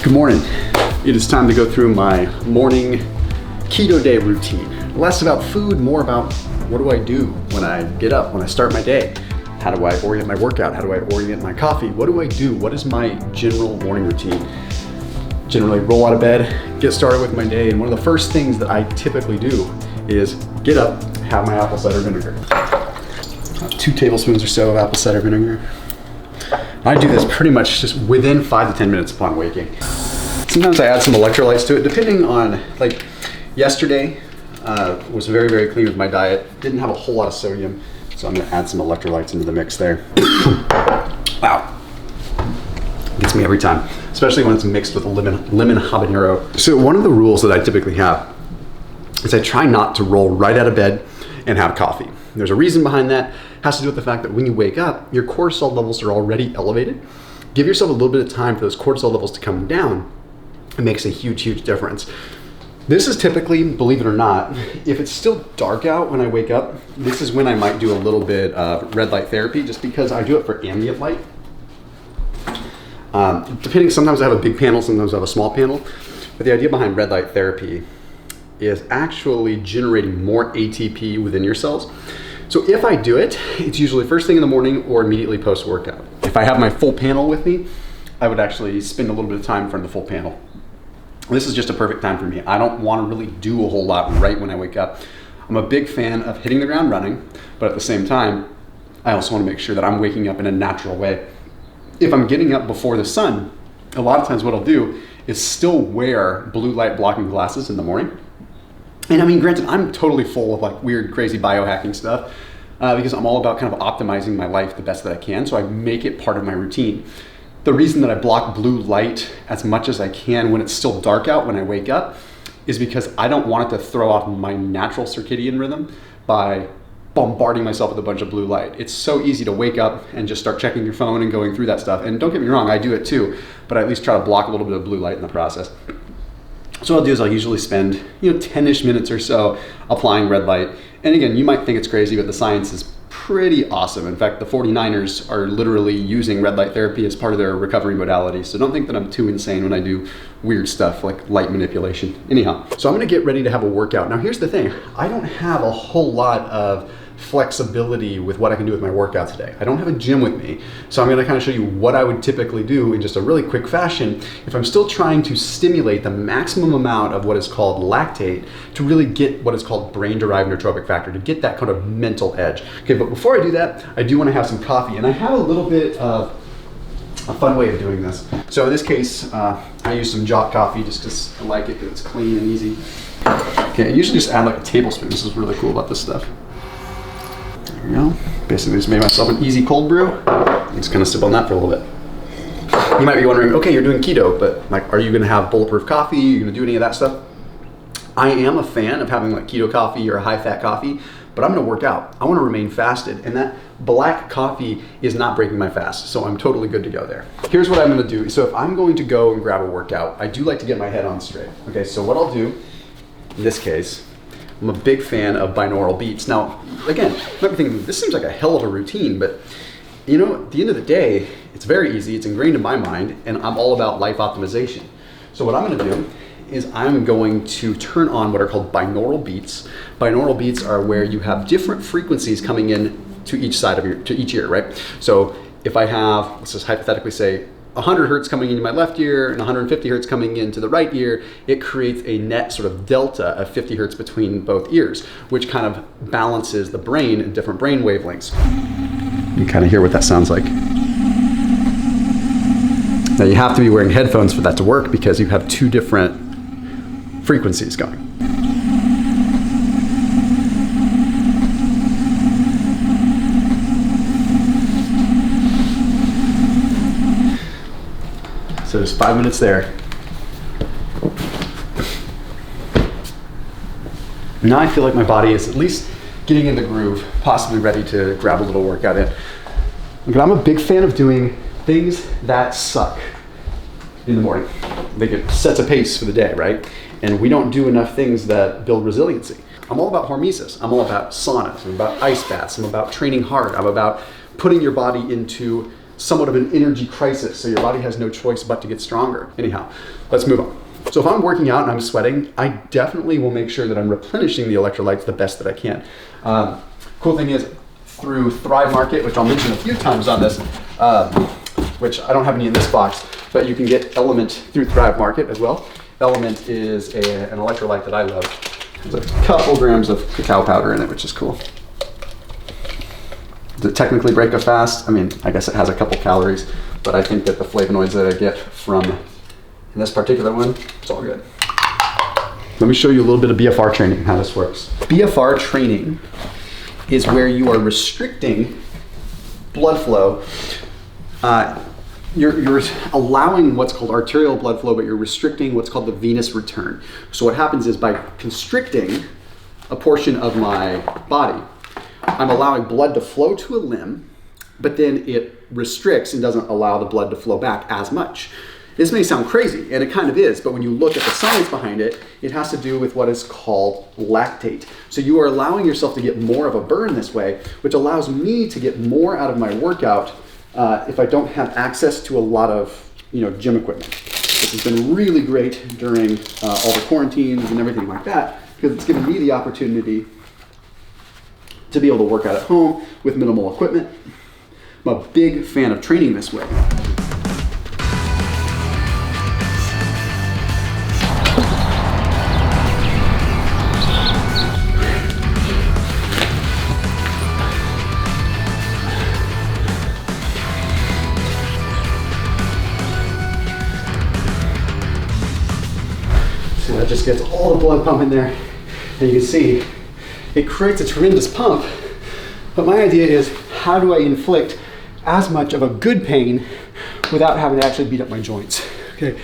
Good morning. It is time to go through my morning keto day routine. Less about food, more about what do I do when I get up, when I start my day? How do I orient my workout? How do I orient my coffee? What do I do? What is my general morning routine? Generally roll out of bed, get started with my day, and one of the first things that I typically do is get up, have my apple cider vinegar. 2 tablespoons or so of apple cider vinegar. I do this pretty much just within 5 to 10 minutes upon waking. Sometimes I add some electrolytes to it, depending on, like yesterday was very, very clean with my diet. Didn't have a whole lot of sodium, so I'm gonna add some electrolytes into the mix there. Wow, gets me every time, especially when it's mixed with a lemon habanero. So one of the rules that I typically have is I try not to roll right out of bed and have coffee. There's a reason behind that. It has to do with the fact that when you wake up, your cortisol levels are already elevated. Give yourself a little bit of time for those cortisol levels to come down. It makes a huge, huge difference. This is typically, believe it or not, if it's still dark out when I wake up, this is when I might do a little bit of red light therapy, just because I do it for ambient light. Depending, sometimes I have a big panel, sometimes I have a small panel, but the idea behind red light therapy is actually generating more ATP within your cells. So if I do it, it's usually first thing in the morning or immediately post-workout. If I have my full panel with me, I would actually spend a little bit of time in front of the full panel. This is just a perfect time for me. I don't want to really do a whole lot right when I wake up. I'm a big fan of hitting the ground running, but at the same time, I also want to make sure that I'm waking up in a natural way. If I'm getting up before the sun, a lot of times what I'll do is still wear blue light blocking glasses in the morning. And I mean, granted, I'm totally full of like weird, crazy biohacking stuff because I'm all about kind of optimizing my life the best that I can. So I make it part of my routine. The reason that I block blue light as much as I can when it's still dark out when I wake up is because I don't want it to throw off my natural circadian rhythm by bombarding myself with a bunch of blue light. It's so easy to wake up and just start checking your phone and going through that stuff. And don't get me wrong, I do it too, but I at least try to block a little bit of blue light in the process. So what I'll do is I'll usually spend 10-ish minutes or so applying red light. And again, you might think it's crazy, but the science is pretty awesome. In fact, the 49ers are literally using red light therapy as part of their recovery modality. So don't think that I'm too insane when I do weird stuff like light manipulation. Anyhow, so I'm gonna get ready to have a workout. Now here's the thing, I don't have a whole lot of flexibility with what I can do with my workout today. I don't have a gym with me, so I'm gonna kind of show you what I would typically do in just a really quick fashion if I'm still trying to stimulate the maximum amount of what is called lactate to really get what is called brain-derived neurotrophic factor, to get that kind of mental edge. Okay, but before I do that, I do wanna have some coffee, and I have a little bit of a fun way of doing this. So in this case, I use some Jock coffee just because I like it, because it's clean and easy. Okay, I usually just add like a tablespoon. This is really cool about this stuff. There we go. Basically just made myself an easy cold brew. I'm just gonna sip on that for a little bit. You might be wondering, okay, you're doing keto, but like, are you gonna have bulletproof coffee? Are you gonna do any of that stuff? I am a fan of having like keto coffee or a high-fat coffee, but I'm gonna work out. I wanna remain fasted, and that black coffee is not breaking my fast, so I'm totally good to go there. Here's what I'm gonna do. So if I'm going to go and grab a workout, I do like to get my head on straight. Okay, so what I'll do, in this case, I'm a big fan of binaural beats. Now, again, you might be thinking, this seems like a hell of a routine, but at the end of the day, it's very easy, it's ingrained in my mind, and I'm all about life optimization. So what I'm gonna do is I'm going to turn on what are called binaural beats. Binaural beats are where you have different frequencies coming in to each side of to each ear, right? So if I have, let's just hypothetically say, 100 hertz coming into my left ear and 150 hertz coming into the right ear, it creates a net sort of delta of 50 hertz between both ears, which kind of balances the brain in different brain wavelengths. You kind of hear what that sounds like. Now you have to be wearing headphones for that to work because you have 2 different frequencies going. So there's 5 minutes there. Now I feel like my body is at least getting in the groove, possibly ready to grab a little workout in. But I'm a big fan of doing things that suck in the morning. It sets a pace for the day, right? And we don't do enough things that build resiliency. I'm all about hormesis. I'm all about saunas. I'm about ice baths. I'm about training hard. I'm about putting your body into somewhat of an energy crisis. So your body has no choice but to get stronger. Anyhow, let's move on. So if I'm working out and I'm sweating, I definitely will make sure that I'm replenishing the electrolytes the best that I can. Cool thing is, through Thrive Market, which I'll mention a few times on this, which I don't have any in this box, but you can get Element through Thrive Market as well. Element is an electrolyte that I love. There's a couple grams of cacao powder in it, which is cool. Does it technically break a fast? I mean, I guess it has a couple calories, but I think that the flavonoids that I get from this particular one, it's all good. Let me show you a little bit of BFR training and how this works. BFR training is where you are restricting blood flow. You're allowing what's called arterial blood flow, but you're restricting what's called the venous return. So what happens is, by constricting a portion of my body, I'm allowing blood to flow to a limb, but then it restricts and doesn't allow the blood to flow back as much. This may sound crazy, and it kind of is, but when you look at the science behind it, it has to do with what is called lactate. So you are allowing yourself to get more of a burn this way, which allows me to get more out of my workout if I don't have access to a lot of gym equipment. This has been really great during all the quarantines and everything like that, because it's given me the opportunity to be able to work out at home with minimal equipment. I'm a big fan of training this way. So that just gets all the blood pumping there, and you can see it creates a tremendous pump. But my idea is, how do I inflict as much of a good pain without having to actually beat up my joints? Okay,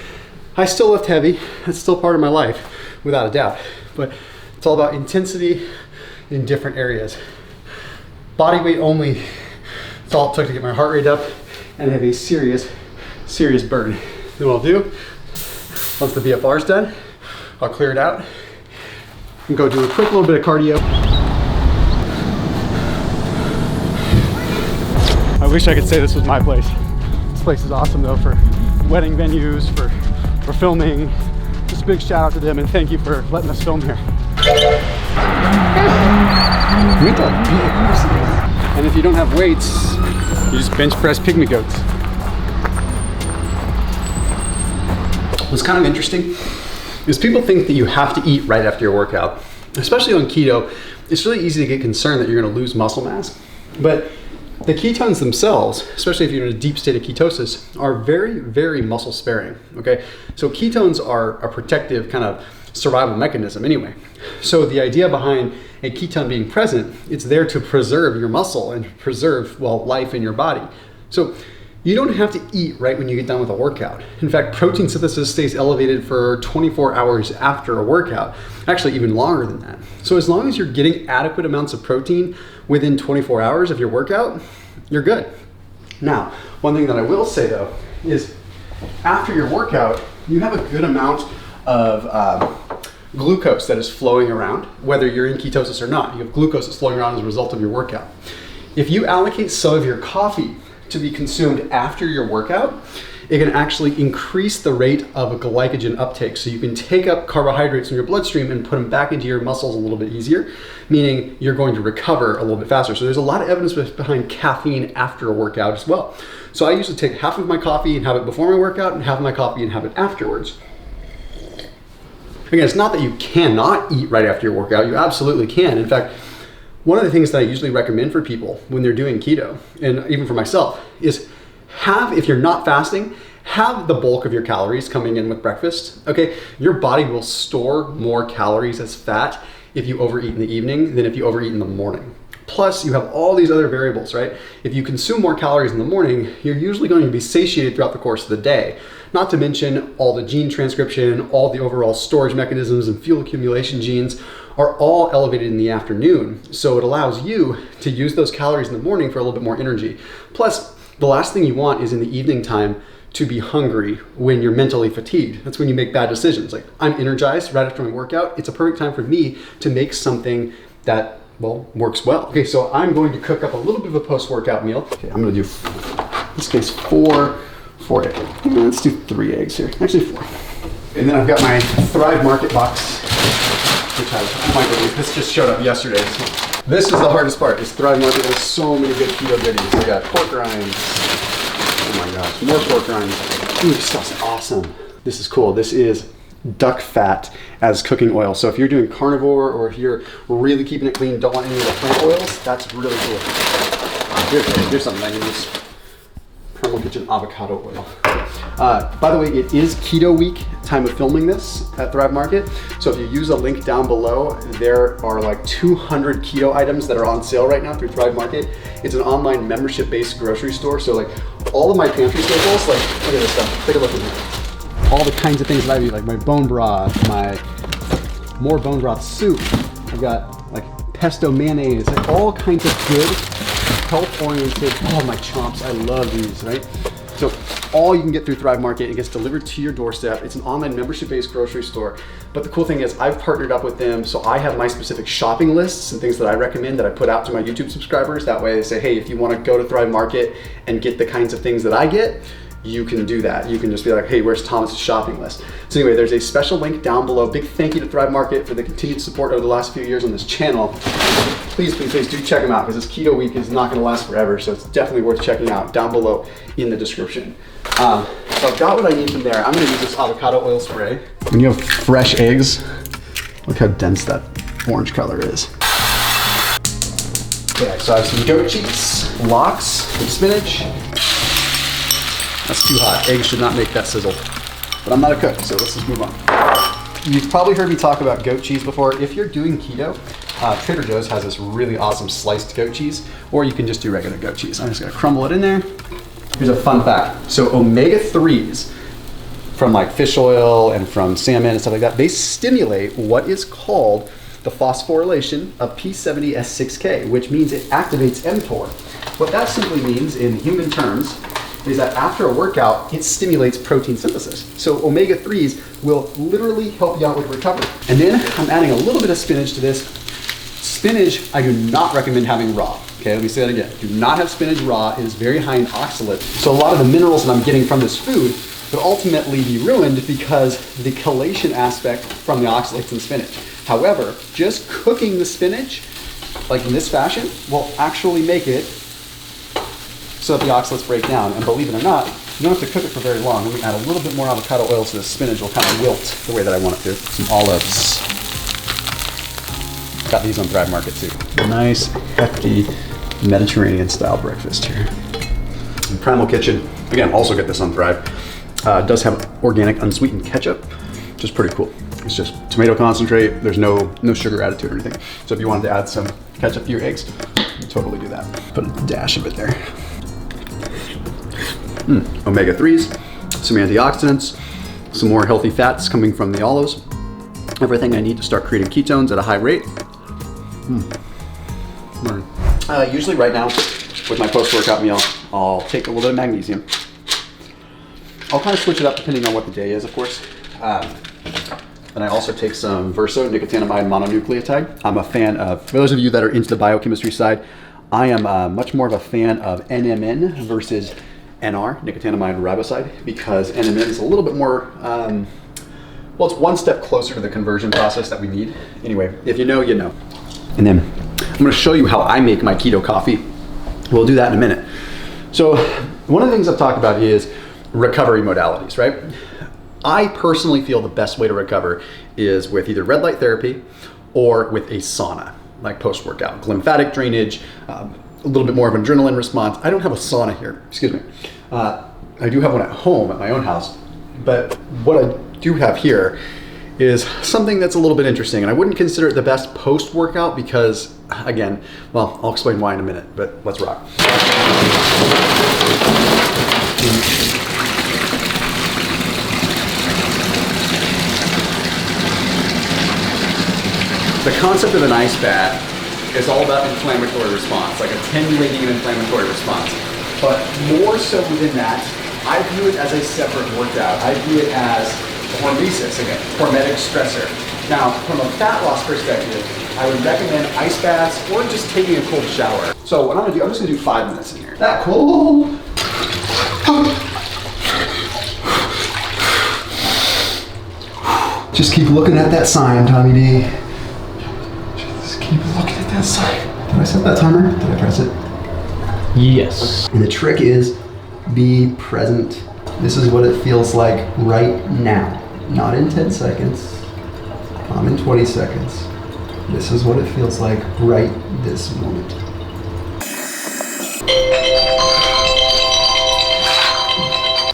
I still lift heavy. That's still part of my life, without a doubt. But it's all about intensity in different areas. Body weight only. It's all it took to get my heart rate up and have a serious burn. Then what I'll do, once the BFR is done, I'll clear it out and go do a quick little bit of cardio. I wish I could say this was my place. This place is awesome though, for wedding venues, for filming. Just a big shout out to them, and thank you for letting us film here. And if you don't have weights, you just bench press pygmy goats. What's kind of interesting is people think that you have to eat right after your workout. Especially on keto, it's really easy to get concerned that you're going to lose muscle mass. But the ketones themselves, especially if you're in a deep state of ketosis, are very, very muscle sparing, okay? So ketones are a protective kind of survival mechanism anyway. So the idea behind a ketone being present, it's there to preserve your muscle and preserve, well, life in your body. So you don't have to eat right when you get done with a workout. In fact, protein synthesis stays elevated for 24 hours after a workout, actually even longer than that. So as long as you're getting adequate amounts of protein within 24 hours of your workout, you're good. Now, one thing that I will say though, is after your workout, you have a good amount of glucose that is flowing around, whether you're in ketosis or not. You have glucose that's flowing around as a result of your workout. If you allocate some of your coffee to be consumed after your workout, it can actually increase the rate of a glycogen uptake. So you can take up carbohydrates in your bloodstream and put them back into your muscles a little bit easier, meaning you're going to recover a little bit faster. So there's a lot of evidence behind caffeine after a workout as well. So I usually take half of my coffee and have it before my workout, and half of my coffee and have it afterwards. Again, it's not that you cannot eat right after your workout. You absolutely can. In fact, one of the things that I usually recommend for people when they're doing keto, and even for myself, is if you're not fasting, have the bulk of your calories coming in with breakfast, okay? Your body will store more calories as fat if you overeat in the evening than if you overeat in the morning. Plus, you have all these other variables, right? If you consume more calories in the morning, you're usually going to be satiated throughout the course of the day. Not to mention all the gene transcription, all the overall storage mechanisms and fuel accumulation genes are all elevated in the afternoon. So it allows you to use those calories in the morning for a little bit more energy. Plus, the last thing you want is in the evening time to be hungry when you're mentally fatigued. That's when you make bad decisions. Like, I'm energized right after my workout. It's a perfect time for me to make something that, well, works well. Okay, so I'm going to cook up a little bit of a post-workout meal. Okay, I'm gonna do this case, four eggs. Let's do 3 eggs here. Actually 4. And then I've got my Thrive Market box, which has microwave. This just showed up yesterday. So this is the hardest part. Is Thrive Market has so many good keto goodies. I got pork rinds. Oh my gosh, more pork rinds. Ooh, this stuff's awesome. This is cool. This is duck fat as cooking oil. So if you're doing carnivore or if you're really keeping it clean, don't want any of the plant oils, that's really cool. Here's something I can use. Primal Kitchen avocado oil. By the way, it is Keto Week, time of filming this at Thrive Market. So if you use a link down below, there are like 200 keto items that are on sale right now through Thrive Market. It's an online membership-based grocery store. So like all of my pantry staples, like look at this stuff, take a look at it. All the kinds of things that I eat, like my bone broth, my more bone broth soup. I've got like pesto mayonnaise, like all kinds of good, health-oriented, oh my chomps, I love these, right? So all you can get through Thrive Market, it gets delivered to your doorstep. It's an online membership-based grocery store. But the cool thing is I've partnered up with them, so I have my specific shopping lists and things that I recommend that I put out to my YouTube subscribers. That way they say, hey, if you wanna go to Thrive Market and get the kinds of things that I get, you can do that. You can just be like, hey, where's Thomas's shopping list? So anyway, there's a special link down below. Big thank you to Thrive Market for the continued support over the last few years on this channel. Please, please, please do check them out because this Keto Week is not gonna last forever, so it's definitely worth checking out down below in the description. So I've got what I need from there. I'm gonna use this avocado oil spray. When you have fresh eggs, look how dense that orange color is. Okay, so I have some goat cheese, lox, some spinach. That's too hot. Eggs should not make that sizzle. But I'm not a cook, so let's just move on. You've probably heard me talk about goat cheese before. If you're doing keto, Trader Joe's has this really awesome sliced goat cheese, or you can just do regular goat cheese. I'm just gonna crumble it in there. Here's a fun fact. So omega-3s from like fish oil and from salmon and stuff like that, they stimulate what is called the phosphorylation of P70S6K, which means it activates mTOR. What that simply means in human terms is that after a workout, it stimulates protein synthesis. So omega-3s will literally help you out with recovery. And then I'm adding a little bit of spinach to this. Spinach, I do not recommend having raw. Okay, let me say that again. Do not have spinach raw. It is very high in oxalates. So a lot of the minerals that I'm getting from this food would ultimately be ruined because the chelation aspect from the oxalates in spinach. However, just cooking the spinach, like in this fashion, will actually make it so that the oxalates break down. And believe it or not, you don't have to cook it for very long. Let me add a little bit more avocado oil so the spinach will kind of wilt the way that I want it to. Some olives. Got these on Thrive Market too. Nice, hefty Mediterranean style breakfast here. And Primal Kitchen, again, also get this on Thrive. Does have organic unsweetened ketchup, which is pretty cool. It's just tomato concentrate. There's no sugar added to it or anything. So if you wanted to add some ketchup to your eggs, you can totally do that. Put a dash of it there. Omega-3s, some antioxidants, some more healthy fats coming from the olives. Everything I need to start creating ketones at a high rate. Usually right now, with my post-workout meal, I'll take a little bit of magnesium. I'll kind of switch it up depending on what the day is, of course. And I also take some Verso nicotinamide mononucleotide. I'm a fan of, for those of you that are into the biochemistry side, I am much more of a fan of NMN versus NR, nicotinamide riboside, because NMN is a little bit more, well, it's one step closer to the conversion process that we need. Anyway, if you know, you know. And then I'm gonna show you how I make my keto coffee. We'll do that in a minute. So one of the things I've talked about is recovery modalities, right? I personally feel the best way to recover is with either red light therapy or with a sauna, like post-workout, lymphatic drainage, a little bit more of an adrenaline response. I don't have a sauna here, excuse me. I do have one at home at my own house, but what I do have here is something that's a little bit interesting, and I wouldn't consider it the best post-workout because, again, well, I'll explain why in a minute, but let's rock. The concept of an ice bath is all about inflammatory response, like attenuating an inflammatory response. But more so within that, I view it as a separate workout. I view it as hormesis, again, hormetic stressor. Now, from a fat loss perspective, I would recommend ice baths or just taking a cold shower. So what I'm gonna do, I'm just gonna do 5 minutes in here. That cool. Just keep looking at that sign, Tommy D. Just keep looking at that sign. Did I set that timer? Did I press it? Yes. And the trick is be present. This is what it feels like right now. Not in 10 seconds, not in 20 seconds. This is what it feels like right this moment.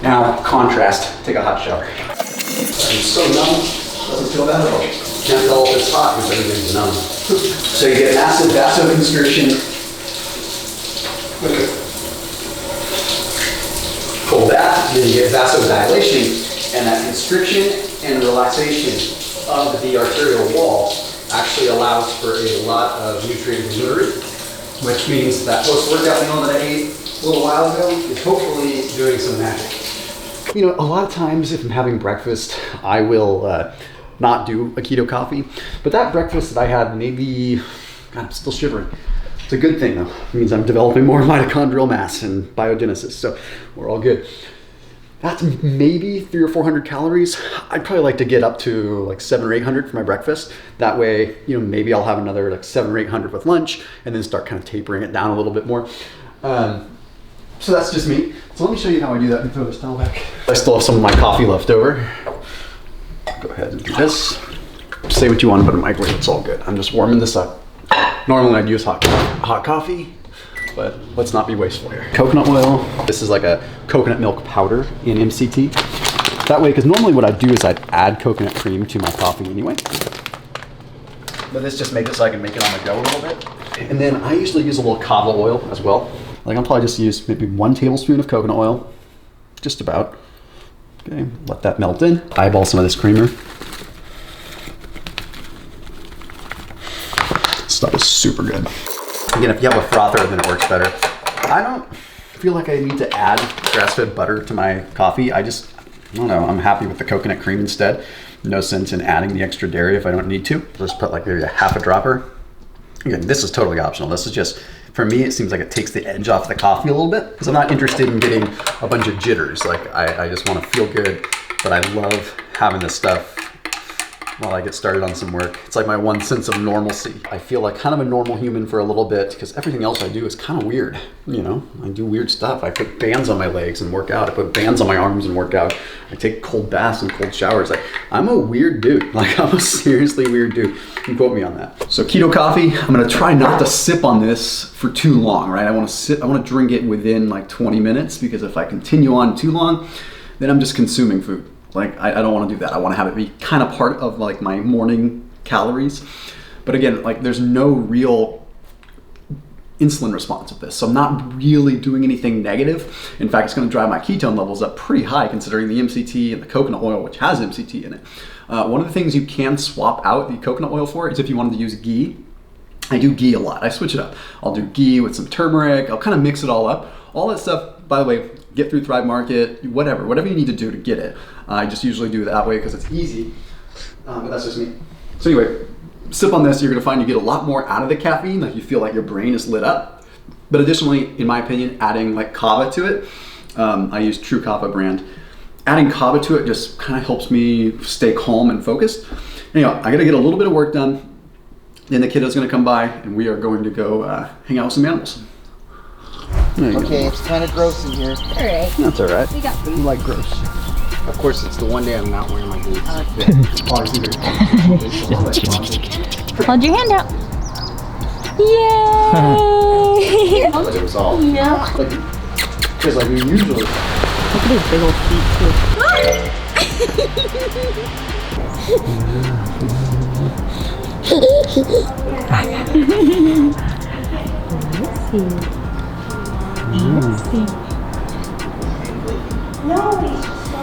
Now, contrast, take a hot shower. I'm so numb, doesn't feel bad at all. Can't tell if it's hot because everything's numb. So you get massive vasoconstriction. Cold bath, then you get vasodilation, and that constriction and relaxation of the arterial wall actually allows for a lot of nutrient delivery, which means that post-workout meal that I ate a little while ago is hopefully doing some magic. You know, a lot of times if I'm having breakfast, I will not do a keto coffee, but that breakfast that I had maybe, God, I'm still shivering. It's a good thing though. It means I'm developing more mitochondrial mass and biogenesis, so we're all good. That's maybe 300 or 400 calories. I'd probably like to get up to like 700 or 800 for my breakfast. That way, you know, maybe I'll have another like 700 or 800 with lunch and then start kind of tapering it down a little bit more. So that's just me. So let me show you how I do that and throw this towel back. I still have some of my coffee left over. Go ahead and do this. Say what you want about a microwave, it's all good. I'm just warming this up. Normally I'd use hot coffee, but let's not be wasteful here. Coconut oil. This is like a coconut milk powder in MCT. That way, because normally what I'd do is I'd add coconut cream to my coffee anyway. But this just makes it so I can make it on the go a little bit. And then I usually use a little kava oil as well. Like I'll probably just use maybe 1 tablespoon of coconut oil, just about. Okay, let that melt in. Eyeball some of this creamer. Stuff is super good. Again, if you have a frother, then it works better. I don't feel like I need to add grass-fed butter to my coffee. I don't know, I'm happy with the coconut cream instead. No sense in adding the extra dairy if I don't need to. Just put like maybe a half a dropper. Again, this is totally optional. This is just, for me, it seems like it takes the edge off the coffee a little bit because I'm not interested in getting a bunch of jitters. Like I just want to feel good, but I love having this stuff while I get started on some work. It's like my one sense of normalcy. I feel like kind of a normal human for a little bit because everything else I do is kind of weird. You know, I do weird stuff. I put bands on my legs and work out. I put bands on my arms and work out. I take cold baths and cold showers. Like, I'm a weird dude. Like, I'm a seriously weird dude. You can quote me on that. So keto coffee, I'm gonna try not to sip on this for too long, right? I wanna drink it within like 20 minutes because if I continue on too long, then I'm just consuming food. Like, I don't want to do that. I want to have it be kind of part of like my morning calories. But again, like there's no real insulin response with this. So I'm not really doing anything negative. In fact, it's going to drive my ketone levels up pretty high considering the MCT and the coconut oil, which has MCT in it. One of the things you can swap out the coconut oil for is if you wanted to use ghee. I do ghee a lot. I switch it up. I'll do ghee with some turmeric. I'll kind of mix it all up. All that stuff, by the way, get through Thrive Market, whatever you need to do to get it. I just usually do it that way because it's easy, but that's just me. So anyway, sip on this, you're gonna find you get a lot more out of the caffeine, like you feel like your brain is lit up. But additionally, in my opinion, adding like kava to it, I use True Kava brand. Adding kava to it just kind of helps me stay calm and focused. Anyhow, I gotta get a little bit of work done. Then the kiddo's gonna come by and we are going to go hang out with some animals. Okay, it's kind of gross in here. All right. That's all right. We got food. You like gross. Of course, it's the one day I'm not wearing my boots. Hold your hand out. Yay! But it was all. Yeah. Because like we usually. Look at his big old feet too. Let's see. No, he's just so